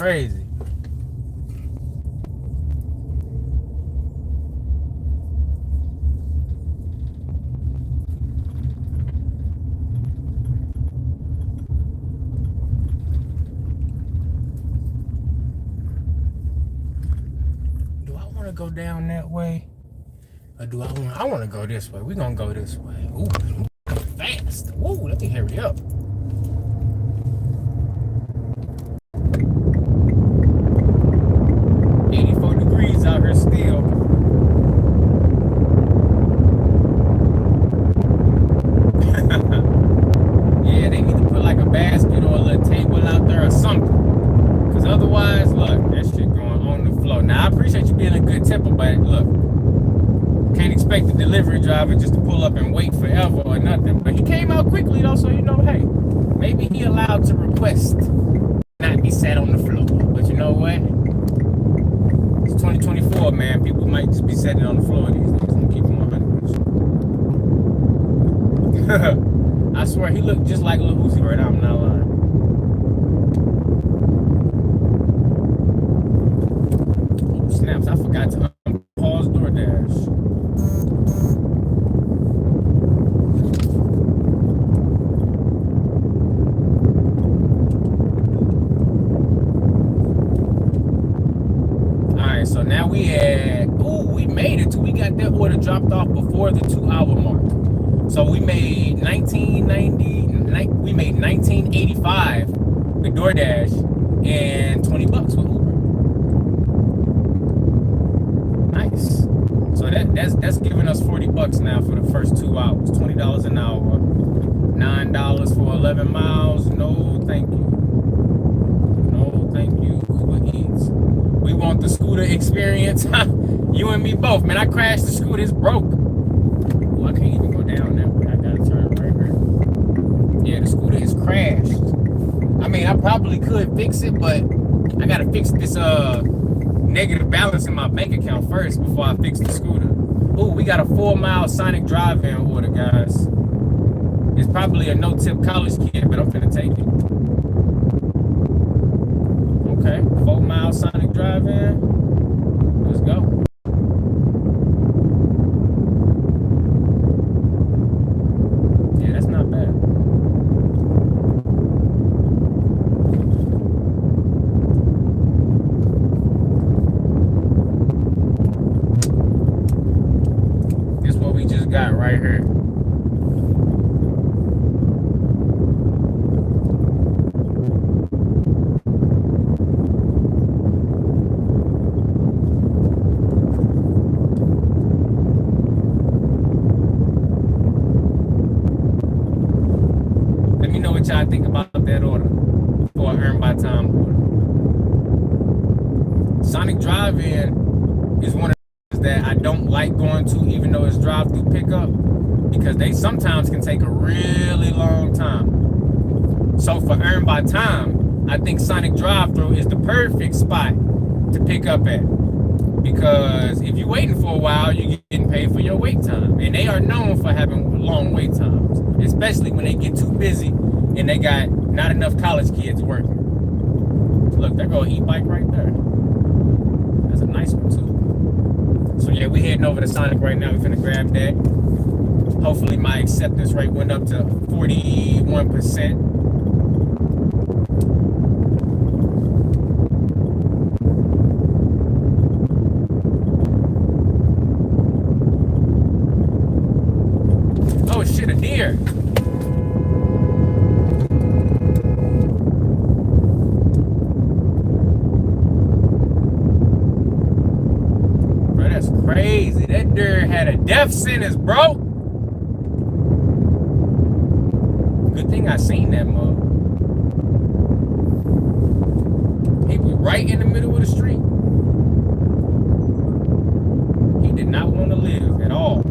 crazy. Do I want to go down that way? Or do I want to go this way? We're going to go this way. Ooh, fast. Ooh, let me hurry up. Out here still. Yeah, they need to put like a basket or a little table out there or something. Because otherwise, look, that shit going on the floor. Now, I appreciate you being a good temper, but look, can't expect the delivery driver just to pull up and wait forever or nothing. But he came out quickly, though, so you know, hey, maybe he allowed to request not be sat on the floor. But you know what? 2024, man. People might just be sitting on the floor these days. I'm keeping 100. I swear he looked just like Lil Uzi right now. I'm not lying. Oh snaps! I forgot to unpause DoorDash. So now we made it till we got that order dropped off before the 2-hour mark. So we made $1985 with DoorDash and $20 with Uber. Nice. So that's giving us $40 now for the first 2 hours. $20 an hour, $9 for 11 miles. No, thank you. No, thank you. Uber Eats. We want the scooter experience. You and me both, man. I crashed the scooter. It's broke. Ooh, I can't even go down that way. I gotta turn right here. Yeah, the scooter is crashed. I mean, I probably could fix it, but I gotta fix this negative balance in my bank account first before I fix the scooter. Ooh, we got a 4-mile Sonic drive-in order, guys. It's probably a no-tip college kid, but I'm finna take it. Okay, 4-mile Sonic drive-in. Let's go. Yeah, that's not bad. This is what we just got right here. I think about that order for an earn by time order. Sonic Drive-In is one of those that I don't like going to, even though it's drive-through pickup, because they sometimes can take a really long time. So for earn by time, I think Sonic Drive-Through is the perfect spot to pick up at, because if you're waiting for a while, you're getting paid for your wait time, and they are known for having long wait times, especially when they get too busy and they got not enough college kids working. Look, there go an e-bike right there. That's a nice one too. So yeah, we heading over to Sonic right now. We're finna grab that. Hopefully my acceptance rate went up to 41%. Oh shit, a deer. Crazy. That deer had a death sentence, bro. Good thing I seen that mug. He was right in the middle of the street. He did not want to live at all.